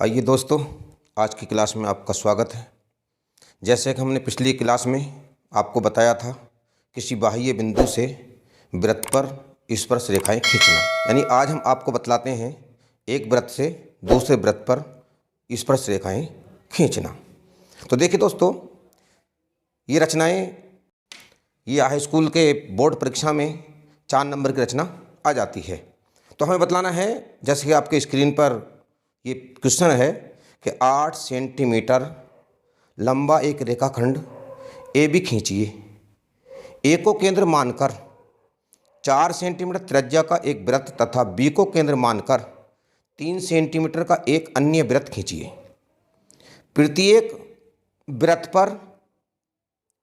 आइए दोस्तों, आज की क्लास में आपका स्वागत है। जैसे कि हमने पिछली क्लास में आपको बताया था, किसी बाह्य बिंदु से वृत्त पर स्पर्श रेखाएं खींचना, यानी आज हम आपको बतलाते हैं एक वृत्त से दूसरे वृत्त पर स्पर्श रेखाएं खींचना। तो देखिए दोस्तों, ये रचनाएं ये हाई स्कूल के बोर्ड परीक्षा में 4 नंबर की रचना आ जाती है। तो हमें बतलाना है, जैसे कि आपके स्क्रीन पर ये क्वेश्चन है कि 8 सेंटीमीटर लंबा एक रेखाखंड ए बी खींचिए। ए को केंद्र मानकर 4 सेंटीमीटर त्रिज्या का एक वृत्त तथा बी को केंद्र मानकर 3 सेंटीमीटर का एक अन्य वृत्त खींचिए। प्रत्येक वृत्त पर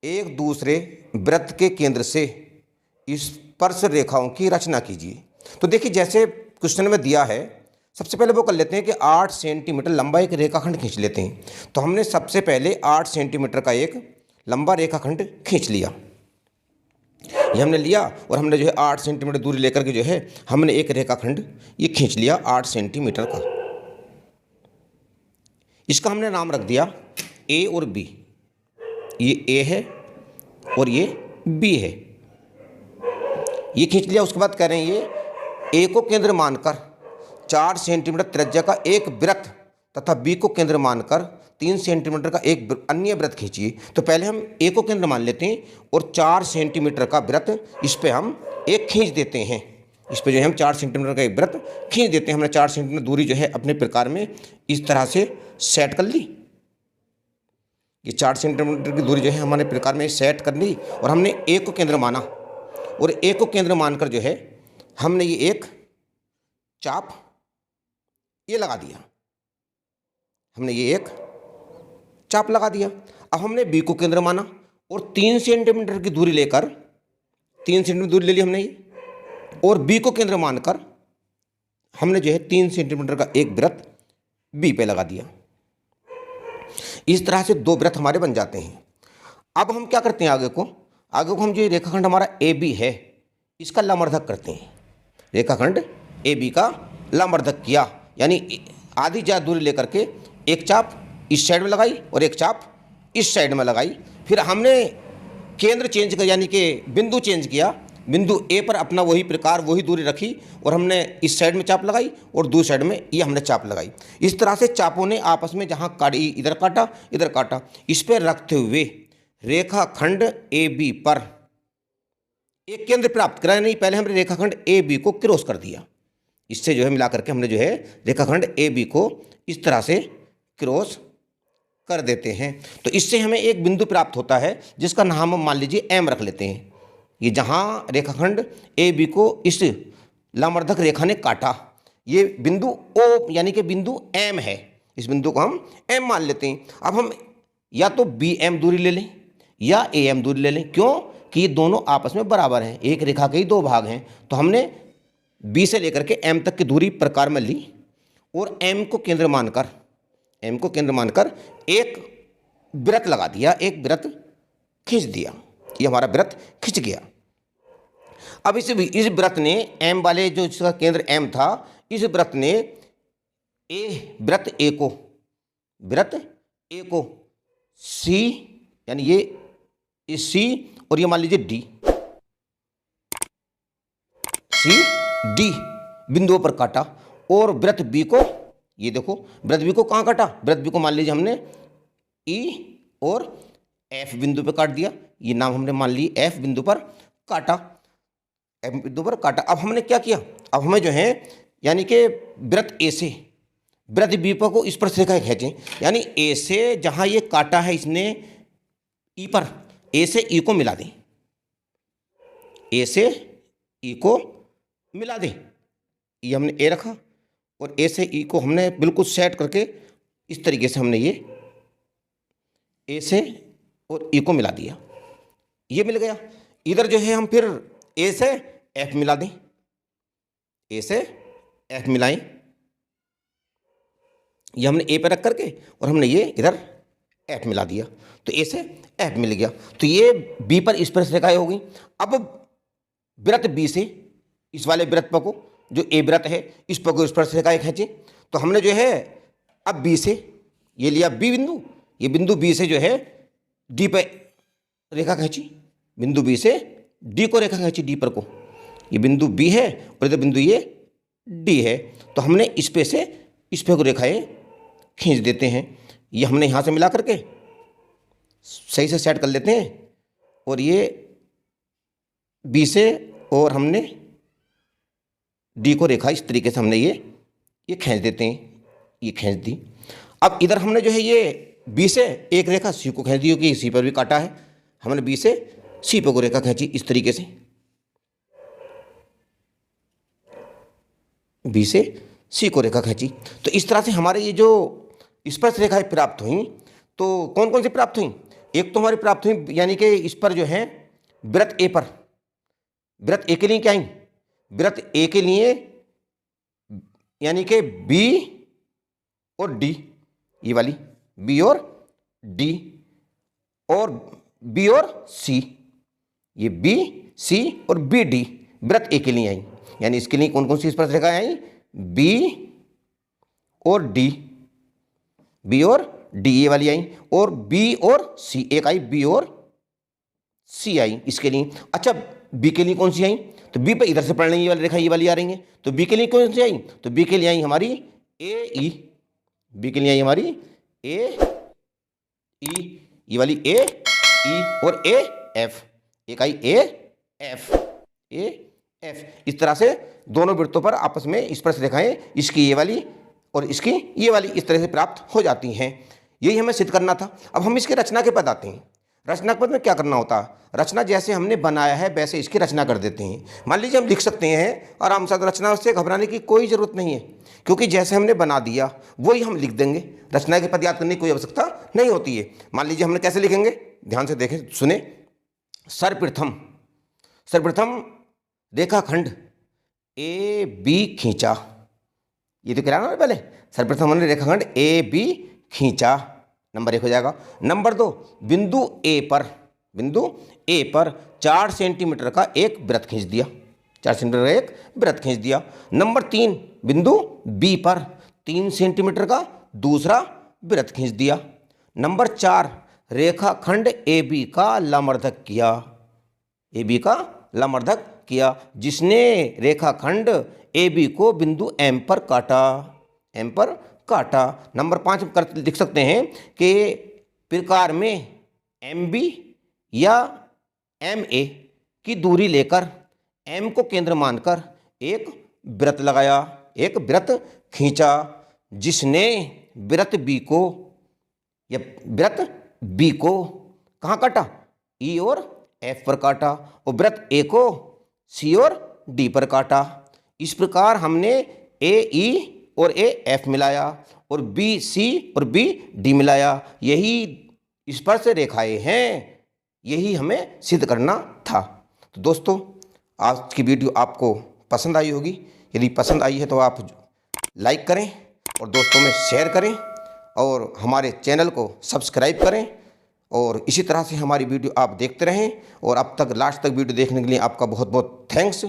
एक दूसरे वृत्त के केंद्र से स्पर्श रेखाओं की रचना कीजिए। तो देखिए, जैसे क्वेश्चन में दिया है, सबसे पहले वो कर लेते हैं कि 8 सेंटीमीटर लंबा एक रेखाखंड खींच लेते हैं। तो हमने सबसे पहले 8 सेंटीमीटर का एक लंबा रेखाखंड खींच लिया। ये हमने लिया और हमने जो है 8 सेंटीमीटर दूरी लेकर के जो है हमने एक रेखाखंड ये खींच लिया 8 सेंटीमीटर का। इसका हमने नाम रख दिया ए और बी। ये ए है और ये बी है। ये खींच लिया। उसके बाद कह रहे हैं ये ए को केंद्र मानकर 4 सेंटीमीटर त्रिज्या का एक वृत्त तथा बी को केंद्र मानकर 3 सेंटीमीटर का एक अन्य वृत्त खींचिए। तो पहले हम ए को केंद्र मान लेते हैं और 4 सेंटीमीटर का वृत्त इस पे हम एक खींच देते हैं। इस पे जो है हम 4 सेंटीमीटर का एक वृत्त खींच देते हैं। हमने 4 सेंटीमीटर दूरी जो है अपने प्रकार में इस तरह से सेट कर ली। ये 4 सेंटीमीटर की दूरी जो है हमारे प्रकार में सेट कर ली और हमने ए को केंद्र माना और ए को केंद्र मानकर जो है हमने ये एक चाप ये लगा दिया। हमने ये एक चाप लगा दिया। अब हमने बी को केंद्र माना और 3 सेंटीमीटर की दूरी लेकर 3 सेंटीमीटर दूरी ले ली हमने ये, और बी को केंद्र मानकर हमने जो है 3 सेंटीमीटर का एक वृत्त बी पे लगा दिया। इस तरह से 2 वृत्त हमारे बन जाते हैं। अब हम क्या करते हैं, आगे को हम जो रेखाखंड हमारा ए बी है इसका लंबवर्धक करते हैं। रेखाखंड ए बी का लंबवर्धक किया, यानी आधी ज्यादा दूरी लेकर के एक चाप इस साइड में लगाई और एक चाप इस साइड में लगाई। फिर हमने केंद्र चेंज कर, यानी कि बिंदु चेंज किया। बिंदु ए पर अपना वही प्रकार वही दूरी रखी और हमने इस साइड में चाप लगाई और दूसरी साइड में ये हमने चाप लगाई। इस तरह से चापों ने आपस में जहाँ काटी, इधर काटा, इस पर रखते हुए रेखाखंड ए बी पर एक केंद्र प्राप्त करा। नहीं, पहले हमने रेखाखंड ए बी को क्रॉस कर दिया। इससे जो है मिला करके हमने जो है रेखाखंड ए बी को इस तरह से क्रॉस कर देते हैं। तो इससे हमें एक बिंदु प्राप्त होता है जिसका नाम हम मान लीजिए एम रख लेते हैं। ये जहाँ रेखाखंड ए बी को इस लंबवर्धक रेखा ने काटा, ये बिंदु ओ यानी कि बिंदु एम है। इस बिंदु को हम एम मान लेते हैं। अब हम या तो बी एम दूरी ले लें या ए एम दूरी ले लें। क्यों कि ये दोनों आपस में बराबर हैं, एक रेखा के ही 2 भाग हैं। तो हमने बी से लेकर के एम तक की दूरी प्रकार में ली और एम को केंद्र मानकर एक वृत्त लगा दिया, एक वृत्त खींच दिया। ये हमारा वृत्त खिंच गया। अब इस वृत्त ने एम वाले जो इसका केंद्र एम था, इस वृत्त ने वृत्त ए को सी, यानी ये सी और ये मान लीजिए डी, सी डी बिंदुओं पर काटा। और वृत्त बी को, ये देखो वृत्त बी को कहाँ काटा, वृत्त बी को मान लीजिए हमने ई और एफ बिंदु पर काट दिया। ये नाम हमने मान ली एफ बिंदु पर काटा, एफ बिंदु पर काटा। अब हमने क्या किया, अब हमें जो है यानी कि वृत्त ए से वृत्त बी पर को स्पर्श रेखा खींचें। यानी ए से जहाँ ये काटा है इसने ई पर, ए से ई को मिला दें, ए से ई को मिला दें। ये हमने ए रखा और ए से ई को हमने बिल्कुल सेट करके इस तरीके से हमने ये ए से और ई को मिला दिया। ये मिल गया। इधर जो है हम फिर ए से एफ मिला दें, ए से एफ मिलाएं। ये हमने ए पे रख करके और हमने ये इधर एफ मिला दिया, तो ए से एफ मिल गया। तो ये बी पर स्पर्श रेखाएं हो गई। अब वृत्त बी से इस वाले वृत्त पर को, जो ए वृत्त है, इस पर को स्पर्श रेखाएं खींची। तो हमने जो है अब बी से ये लिया बी बिंदु, ये बिंदु बी से जो है डी पे रेखा खींची, बिंदु बी से डी को रेखा खींची, डी पर को, ये बिंदु बी है और इधर बिंदु ये डी है। तो हमने इस पे से इस पे को रेखाएं खींच देते हैं। ये हमने यहाँ से मिला करके सही से सेट कर लेते हैं और ये बी से और हमने डी को रेखा इस तरीके से हमने ये खींच देते हैं, ये खींच दी। अब इधर हमने जो है ये बी से एक रेखा सी को खींच दी, क्योंकि सी पर भी काटा है, हमने बी से सी पर को रेखा खींची इस तरीके से, बी से सी को रेखा खींची। तो इस तरह से हमारे ये जो स्पर्श रेखाएं प्राप्त हुई, तो कौन कौन सी प्राप्त हुई? एक तो हमारी प्राप्त हुई यानी कि इस पर जो है वृत्त ए पर, वृत्त ए के लिए क्या आई? वृत्त ए के लिए यानी कि बी और डी, ये वाली बी और डी, और बी और सी, ये बी सी और बी डी वृत्त ए के लिए आई। यानी इसके लिए कौन कौन सी स्पर्श रेखाएं आई? बी और डी, बी और डी ये वाली आई, और बी और सी एक आई, बी और सी आई इसके लिए। अच्छा, बी के लिए कौन सी आई? तो बी पे इधर से पढ़ लेंगे, ये वाली रेखा ये वाली आ रही है। तो बी के लिए कौन सी आई? तो बी के लिए आई हमारी ए ई, बी के लिए आई हमारी ए ई, ये वाली ए ई और ए एफ, एक आई ए एफ। इस तरह से दोनों वृत्तों पर आपस में स्पर्श रेखाएं, इसकी ये वाली और इसकी ये वाली, इस तरह से प्राप्त हो जाती हैं। यही हमें सिद्ध करना था। अब हम इसके रचना के पद आते हैं। रचना के पद में क्या करना होता है? रचना जैसे हमने बनाया है वैसे इसकी रचना कर देते हैं। मान लीजिए हम लिख सकते हैं आराम से, रचना से घबराने की कोई ज़रूरत नहीं है, क्योंकि जैसे हमने बना दिया वही हम लिख देंगे। रचना के पद याद करने की कोई आवश्यकता नहीं होती है। मान लीजिए हमने कैसे लिखेंगे, ध्यान से देखें, सुने। सर्वप्रथम रेखाखंड ए बी खींचा, ये तो कह रहा ना पहले। सर्वप्रथम हमने रेखाखंड ए बी खींचा, नंबर 1 हो जाएगा। नंबर 2, बिंदु ए पर 4 सेंटीमीटर का एक वृत्त खींच दिया, 4 सेंटीमीटर का एक वृत्त खींच दिया। नंबर 3, बिंदु बी पर 3 सेंटीमीटर का दूसरा वृत्त खींच दिया। नंबर 4, रेखाखंड ए बी का लंबवर्धक किया, ए बी का लंबवर्धक किया, जिसने रेखाखंड ए बी को बिंदु एम पर काटा, नंबर 5 कर लिख सकते हैं कि प्रकार में एम बी या एम ए की दूरी लेकर एम को केंद्र मानकर एक वृत्त लगाया, एक वृत्त खींचा, जिसने वृत्त बी को कहाँ काटा? ई और एफ पर काटा, और वृत्त ए को सी और डी पर काटा। इस प्रकार हमने ए ई और ए एफ मिलाया और बी सी और बी डी मिलाया। यही स्पर्श रेखाएं हैं, यही हमें सिद्ध करना था। तो दोस्तों, आज की वीडियो आपको पसंद आई होगी। यदि पसंद आई है तो आप लाइक करें और दोस्तों में शेयर करें और हमारे चैनल को सब्सक्राइब करें, और इसी तरह से हमारी वीडियो आप देखते रहें। और अब तक लास्ट तक वीडियो देखने के लिए आपका बहुत बहुत थैंक्स।